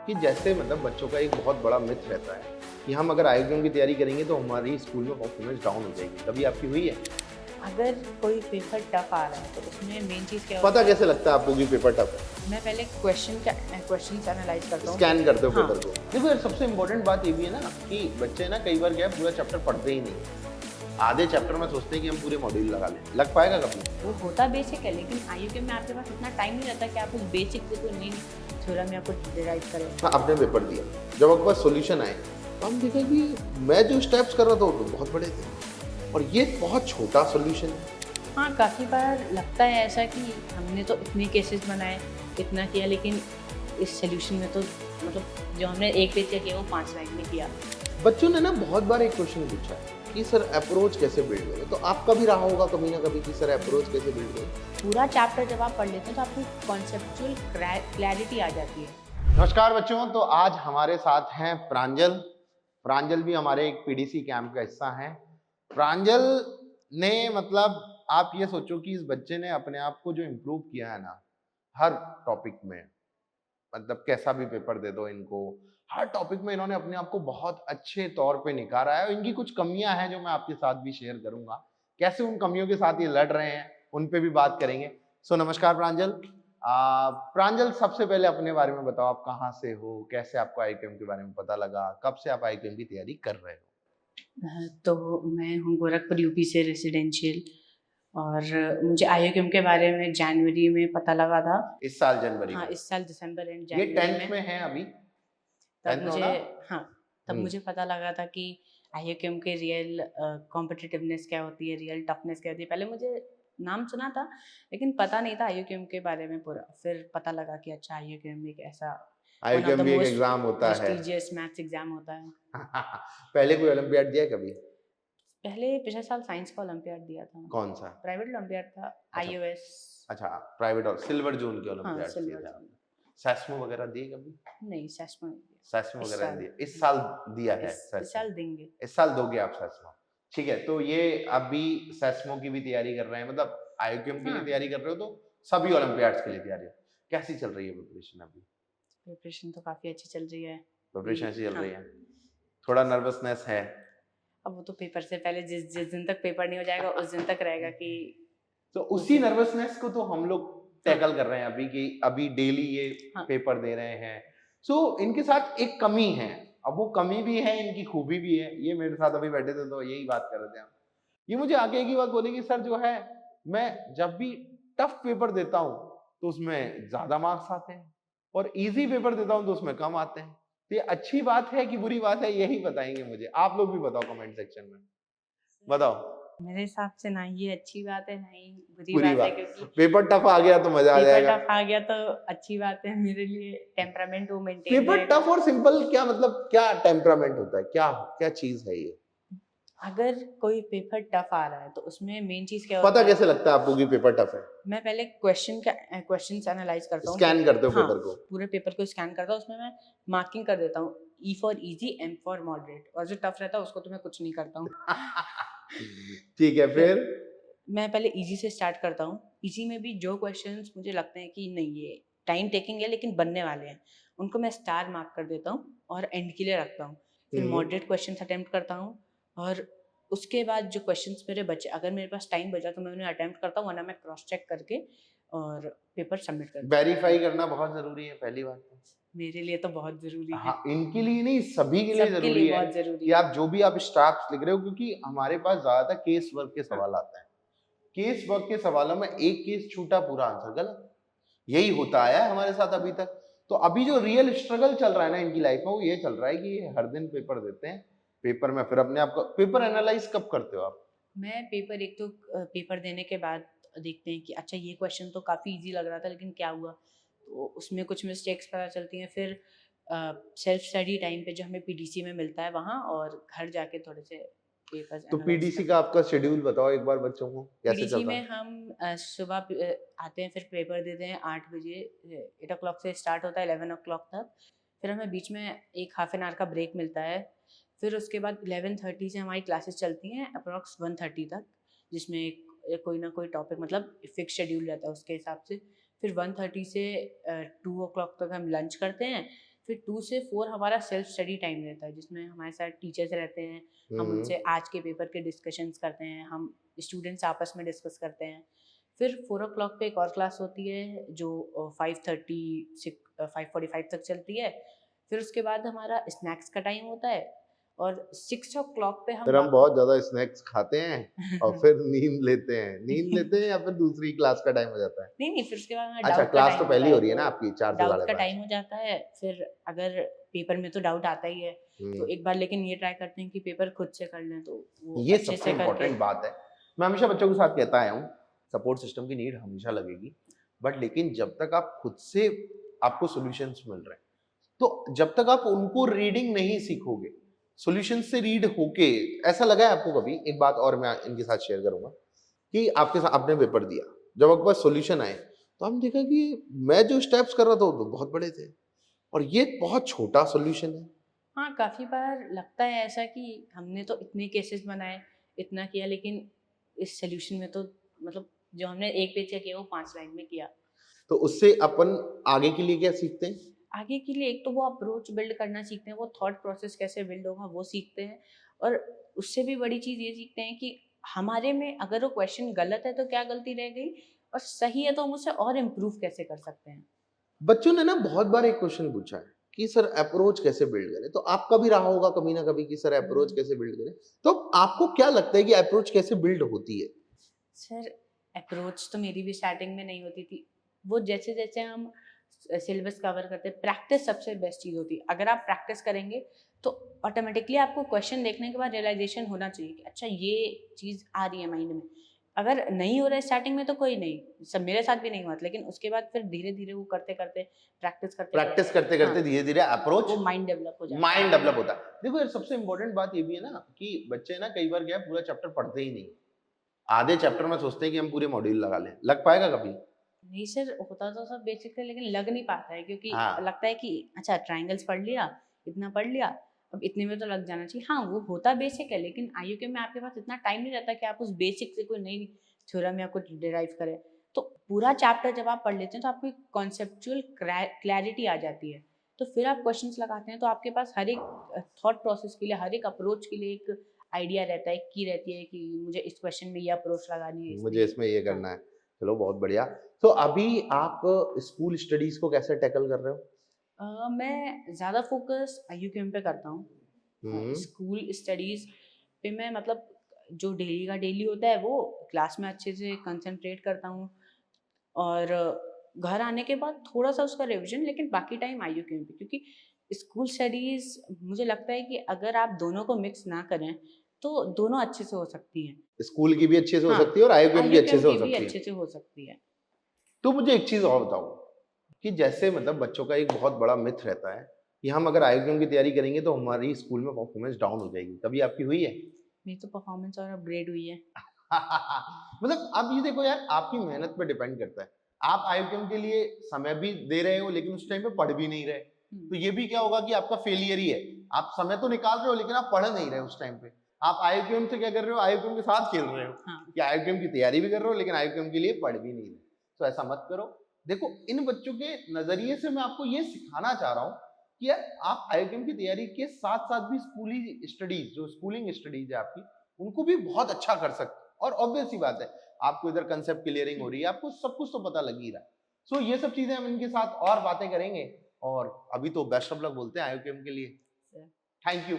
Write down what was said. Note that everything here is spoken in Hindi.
कि जैसे मतलब बच्चों का एक बहुत बड़ा मिथ रहता है कि हम अगर आईआईएम की तैयारी करेंगे तो हमारी स्कूल में परफॉर्मेंस डाउन हो जाएगी। कभी आपकी हुई है? अगर कोई पेपर टफ आ रहा है तो उसमें मेन चीज़ क्या पता होती है। कैसे लगता है आपको कि पेपर टफ है? मैं पहले क्वेश्चंस एनालाइज करता हूँ स्कैन करते हो हाँ। पेपर को। देखो यार, सबसे इंपॉर्टेंट बात ये भी है ना कि बच्चे ना कई बार क्या है, पूरा चैप्टर पढ़ते ही नहीं। आधे चैप्टर में सोचते हैं कि हम पूरे मॉड्यूल लगा लें। लग पाएगा कभी? वो होता बेसिक है, लेकिन आईयूके में आपके पास इतना टाइम नहीं रहता कि आप उस बेसिक से कोई नई थ्योरम या कुछ डिराइव करें। हाँ, आपने पेपर दिया। जब आपके पास सॉल्यूशन आए, तो हम देखें कि मैं जो स्टेप्स कर रहा था वो तो बहुत बड़े थे और ये बहुत छोटा सॉल्यूशन है। हाँ, काफ़ी बार लगता है ऐसा कि हमने तो इतने केसेस बनाए, इतना किया, लेकिन इस सोल्यूशन में तो मतलब जो हमने एक पेज किया वो 5 लाइन में किया। बच्चों ने ना बहुत बार एक क्वेश्चन पूछा है कि सर अप्रोच कैसे बिल्ड करें? तो आपका भी रहा होगा कभी ना कभी कि सर अप्रोच कैसे बिल्ड करें? पूरा चैप्टर जब आप पढ़ लेते हैं तो आपको कॉन्सेप्चुअल क्लैरिटी आ जाती है। नमस्कार बच्चों, तो आज हमारे साथ हैं प्रांजल। प्रांजल भी हमारे एक पीडीसी कैंप का हिस्सा हैं। प्रांजल ने मतलब आप ये सोचो कि इस बच्चे ने अपने आप को जो इम्प्रूव किया है ना, हर टॉपिक में, मतलब कैसा भी पेपर दे दो इनको, हर टॉपिक में इन्होंने अपने आप को बहुत अच्छे तौर पे निखारा है और इनकी कुछ कमियां हैं जो मैं आपके साथ भी शेयर करूंगा। कैसे उन कमियों के साथ ये लड़ रहे हैं, उन पे भी बात करेंगे। सो नमस्कार प्रांजल। प्रांजल, सबसे पहले अपने बारे में बताओ, आप कहाँ से हो, कैसे आपको आईक्यूएम के बारे में पता लगा, कब से आप आईक्यूएम की तैयारी कर रहे हो? तो मैं हूँ गोरखपुर यूपी से रेसिडेंशियल, और मुझे आईयूके के बारे में जनवरी में पता लगा था। इस साल जनवरी हाँ, में? इस साल दिसंबर एंड ये जनवरी 10th में। में है अभी? तब 10th में हो मुझे ना? हाँ, तब हम्म। मुझे पता लगा था कि आईयूके के रियल कॉम्पिटिटिवनेस क्या होती है, रियल टफनेस क्या होती है। पहले मुझे नाम सुना था, लेकिन पता नहीं था आईयूके के बारे में पूरा। फिर पता लगा कि अच्छा, आईयूके एक ऐसा वन ऑफ द आईक्यूएम भी एक मोस्ट एग्जाम होता है। प्रेस्टिजियस मैथ्स एग्जाम होता है। पहले कोई ओलंपियाड दिया है कभी? पहले पिछले साल साइंस का ओलंपियाड दिया था। कौन सा? प्राइवेट ओलंपियाड था, अच्छा। आईओएस। अच्छा, प्राइवेट और सिल्वर जोन के हाँ, ओलंपियाड्स दिए सिल्वर थे जोन। आपने? सेस्मो वगैरह दिए कभी? नहीं, सेस्मो नहीं दिया। सेस्मो इस वगैरह नहीं साल दिए? इस साल दिया है इस सेस्मो? साल देंगे। इस साल दोगे आप सेस्मो? ठीक है, तो ये अभी सेस्मो की भी तैयारी कर रहे हैं, मतलब आईक्यूएम के लिए हाँ, तैयारी कर रहे हो तो सभी ओलंपियाड्स के लिए तैयारी। कैसी चल रही है प्रिपरेशन अभी? प्रिपरेशन तो काफ़ी अच्छी चल रही है। प्रिपरेशन ऐसी चल हाँ, रही है? थोड़ा नर्वसनेस है? अब वो तो पेपर से पहले जिस जिस दिन तक पेपर नहीं हो जाएगा उस दिन तक रहेगा कि तो उस उसी दिन। नर्वसनेस को तो हम लोग हाँ, टैकल कर रहे हैं अभी कि अभी डेली ये हाँ, पेपर दे रहे हैं। सो इनके साथ एक कमी है। अब वो कमी भी है, इनकी खूबी भी है। ये मेरे साथ अभी बैठे थे तो यही बात कर रहे थे हम। ये मुझे आगे एक ही बात बोले कि सर जो है, मैं जब भी टफ पेपर देता हूँ तो उसमें ज्यादा मार्क्स आते हैं और इजी पेपर देता हूँ तो उसमें कम आते हैं। तो ये अच्छी बात है कि बुरी बात है, यही बताएंगे मुझे। आप लोग भी बताओ कमेंट सेक्शन में। बताओ। मेरे हिसाब से ना ये अच्छी बात है, ना ही बुरी बुरी बात है, बात। क्योंकि पेपर टफ आ गया तो मजा आ पेपर जाएगा। टफ आ गया तो अच्छी बात है मेरे लिए। टेम्परामेंट वो मेंटेन पेपर रहेगा। टफ और सिंपल क्या मतलब, क्या टेम्परामेंट होता है, क्या क्या चीज है ये? अगर कोई पेपर टफ आ रहा है तो उसमें मेन चीज़ क्या पता होता है। कैसे लगता है आपको कि पेपर टफ है? मैं पहले क्वेश्चंस एनालाइज करता हूँ। स्कैन करते हो हाँ, पेपर को? पूरे पेपर को स्कैन करता हूँ, उसमें मैं मार्किंग कर देता हूँ, E for easy, M for moderate, और जो टफ रहता है उसको तो मैं कुछ नहीं करता हूँ। ठीक है, फिर फिर? मैं पहले इजी से स्टार्ट करता हूँ। इजी में भी जो क्वेश्चंस मुझे लगते हैं कि नहीं ये टाइम टेकिंग है लेकिन बनने वाले हैं, उनको मैं स्टार मार्क कर देता हूँ और एंड के लिए रखता हूँ। फिर हम्म। मॉडरेट क्वेश्चंस अटेम्प्ट करता हूँ, और उसके बाद जो क्वेश्चंस मेरे बचे, अगर मेरे पास टाइम बचा तो मैं उन्हें अटेम्प्ट करता हूँ, वरना मैं क्रॉस चेक करके और पेपर सबमिट कर देता हूँ। वेरीफाई करना बहुत जरूरी है, पहली बात तो। मेरे लिए तो बहुत ज़रूरी है। हाँ, इनके लिए नहीं, सभी के लिए सबके लिए जरूरी है बहुत ज़रूरी कि है। आप जो भी आप स्टाफ्स लिख रहे हो, क्योंकि हमारे पास ज्यादातर केस वर्क के हाँ, सवाल आते हैं। केस वर्क के सवालों में एक केस छूटा, पूरा आंसर गलत। यही होता आया है हमारे साथ अभी तक। तो अभी जो रियल स्ट्रगल चल रहा है ना इनकी लाइफ में, वो ये चल रहा है कि ये हर दिन पेपर देते हैं। पेपर में फिर अपने आप को पेपर एनालाइज कब करते हो आप? मैं पेपर एक तो पेपर देने के बाद देखते हैं कि अच्छा ये क्वेश्चन तो काफ़ी इजी लग रहा था लेकिन क्या हुआ, तो उसमें कुछ मिस्टेक्स पता चलती हैं। फिर सेल्फ स्टडी टाइम पे जो हमें पीडीसी में मिलता है वहाँ, और घर जाके थोड़े से पेपर्स तो एनालाइज पीडीसी करते का हैं। आपका शेड्यूल बताओ एक बार बच्चों को, कैसे पीडीसी चलता में है? हम सुबह आते हैं, फिर पेपर देते हैं 8 बजे। 8 o'clock से स्टार्ट होता है 11 o'clock तक। फिर हमें बीच में एक हाफ एन आवर का ब्रेक मिलता है। फिर उसके बाद 11:30 से हमारी क्लासेस चलती हैं अप्रॉक्स 1:30 तक, जिसमें कोई ना कोई टॉपिक मतलब फिक्स शेड्यूल रहता है उसके हिसाब से। फिर 1:30 से 2 o'clock तक हम लंच करते हैं। फिर 2 से 4 हमारा सेल्फ स्टडी टाइम रहता है, जिसमें हमारे साथ टीचर्स रहते हैं, हम उनसे आज के पेपर के डिस्कशंस करते हैं, हम स्टूडेंट्स आपस में डिस्कस करते हैं। फिर 4 ओ क्लॉक पे एक और क्लास होती है जो 5:30 से 5:45 तक चलती है। फिर उसके बाद हमारा स्नैक्स का टाइम होता है और 6 ओ क्लॉक पे हम फिर हम बहुत ज्यादा स्नैक्स खाते हैं और फिर नींद लेते हैं। नींद लेते हैं या फिर दूसरी क्लास का टाइम हो जाता है? नहीं, फिर उसके बाद हमारा अच्छा, डाउट का क्लास टाइम तो होता पहली है, हो रही है ना तो आपकी 4 से डाउट साढ़े का 5। टाइम हो जाता है। फिर अगर पेपर में तो डाउट आता ही है, तो एक बार लेकिन ये ट्राई करते हैं कि पेपर खुद से कर लें, तो वो ये अच्छे सबसे से करके इम्पोर्टेंट बात है। मैं हमेशा बच्चों के साथ कहता आया हूँ, सपोर्ट सिस्टम की नीड हमेशा लगेगी, बट लेकिन जब तक आप खुद से आपको सॉल्यूशंस मिल रहे हैं, तो जब तक आप उनको रीडिंग नहीं सीखोगे, सॉल्यूशन से रीड होके ऐसा लगा है आपको कभी? एक बात और मैं इनके साथ शेयर करूंगा कि आपके साथ आपने पेपर दिया, जब आपके पास सॉल्यूशन आए, तो हमने देखा कि मैं जो स्टेप्स कर रहा था वो तो बहुत बड़े थे और ये बहुत छोटा सॉल्यूशन है। हाँ, काफ़ी बार लगता है ऐसा कि हमने तो इतने केसेस बनाए, इतना किया, लेकिन इस सॉल्यूशन में तो मतलब जो हमने 1 पेज का किया वो 5 लाइन में किया। तो उससे अपन आगे के लिए क्या सीखते हैं? आगे के लिए एक तो वो अप्रोच बिल्ड करना सीखते हैं, वो थॉट प्रोसेस कैसे बिल्ड होगा वो सीखते हैं, और उससे भी बड़ी चीज़ ये सीखते हैं कि हमारे में अगर वो क्वेश्चन गलत है तो क्या गलती रह गई, और सही है तो हम उसे और इम्प्रूव कैसे कर सकते हैं। बच्चों ने ना बहुत बार एक क्वेश्चन पूछा है कि सर अप्रोच कैसे बिल्ड करें, तो आपका भी रहा होगा कभी ना कभी कि सर अप्रोच कैसे बिल्ड करें, तो आपको क्या लगता है कि अप्रोच कैसे बिल्ड होती है? सर, अप्रोच तो मेरी भी स्टार्टिंग में नहीं होती थी। वो जैसे-जैसे हम सिलेबस कवर करते हैं, प्रैक्टिस सबसे बेस्ट चीज़ होती है। अगर आप प्रैक्टिस करेंगे तो ऑटोमेटिकली आपको क्वेश्चन देखने के बाद रियलाइज़ेशन होना चाहिए कि अच्छा ये चीज़ आ रही है माइंड में। अगर नहीं हो रहा है स्टार्टिंग में तो कोई नहीं, सब मेरे साथ भी नहीं हुआ था, लेकिन उसके बाद फिर धीरे-धीरे वो करते-करते, प्रैक्टिस करते-करते, प्रैक्टिस करते हाँ, करते धीरे धीरे अप्रोच वो माइंड डेवलप हो जाता है। माइंड डेवलप होता है। देखो यार, सबसे इंपॉर्टेंट बात ये भी है ना कि बच्चे ना कई बार क्या है, पूरा चैप्टर पढ़ते ही नहीं, आधे चैप्टर में सोचते हैं कि हम पूरे मॉड्यूल लगा लें। लग पाएगा कभी? नहीं सर, होता तो सब बेसिक है, लेकिन लग नहीं पाता है, क्योंकि हाँ, लगता है कि अच्छा ट्रायंगल्स पढ़ लिया, इतना पढ़ लिया, अब इतने में तो लग जाना चाहिए। हाँ, वो होता बेसिक है, लेकिन आईयूके में आपके पास इतना टाइम नहीं रहता कि आप उस बेसिक से कोई नई थ्योरम या कुछ डिराइव करें। तो पूरा चैप्टर जब आप पढ़ लेते हैं तो आपको एक कॉन्सेप्चुअल क्लैरिटी आ जाती है। तो फिर आप क्वेश्चंस लगाते हैं तो आपके पास हर एक थॉट प्रोसेस के लिए, हर एक अप्रोच के लिए एक आइडिया रहता है, एक की रहती है कि मुझे इस क्वेश्चन में ये अप्रोच लगानी है, इसमें मुझे ये। इसमें ये हाँ। करना है। चलो बहुत बढ़िया। तो अभी आप स्कूल स्टडीज को कैसे टैकल कर रहे हो? मैं ज़्यादा फ़ोकस आईयूकेएम पे करता हूँ। हम्म। स्कूल स्टडीज़ पे मैं मतलब जो डेली का डेली होता है वो क्लास में अच्छे से कंसंट्रेट करता हूँ, और घर आने के बाद थोड़ा-सा उसका रिवीजन, लेकिन बाकी टाइम आईयूकेएम पे, क्योंकि स्कूल स्टडीज़ मुझे लगता है कि अगर आप दोनों को मिक्स ना करें, तो दोनों अच्छे से हो सकती हैं। स्कूल की भी अच्छे से हो हाँ, सकती है और आईयूकेएम भी अच्छे आईयूकेएम से हो की भी सकती है। अच्छे से हो सकती है। तो मुझे एक चीज और बताओ कि जैसे मतलब बच्चों का एक बहुत बड़ा मिथ रहता है कि हम अगर आईयूकेएम की तैयारी करेंगे तो हमारी स्कूल में परफॉर्मेंस डाउन हो जाएगी। कभी आपकी हुई है? मेरी तो परफ़ॉर्मेंस और अपग्रेड हुई है। मतलब अब ये देखो यार, आपकी मेहनत पे डिपेंड करता है। आप आईयूकेएम के लिए समय भी दे रहे हो लेकिन उस टाइम पे पढ़ भी नहीं रहे, हुँ, तो ये भी क्या होगा कि आपका फेलियर ही है। आप समय तो निकाल रहे हो लेकिन आप पढ़ नहीं रहे उस टाइम पे। आप आईयूकेएम से क्या कर रहे हो, आईयूकेएम के साथ खेल रहे हो हाँ। कि आईयूकेएम की तैयारी भी कर रहे हो लेकिन आईयूकेएम के लिए पढ़ भी नहीं रहे। तो ऐसा मत करो। देखो, इन बच्चों के नजरिए से मैं आपको ये सिखाना चाह रहा हूँ कि यार आप आईयूकेएम की तैयारी के साथ साथ भी स्कूली स्टडीज, जो स्कूलिंग स्टडीज है आपकी, उनको भी बहुत अच्छा कर सकते हैं। और ऑब्वियस सी बात है, आपको इधर कंसेप्ट क्लियरिंग हो रही है, आपको सब कुछ तो पता लग ही रहा है। सो ये सब चीजें हम इनके साथ और बातें करेंगे। और अभी तो बेस्ट ऑफ लक बोलते हैं आईयूकेएम के लिए। Sir thank you.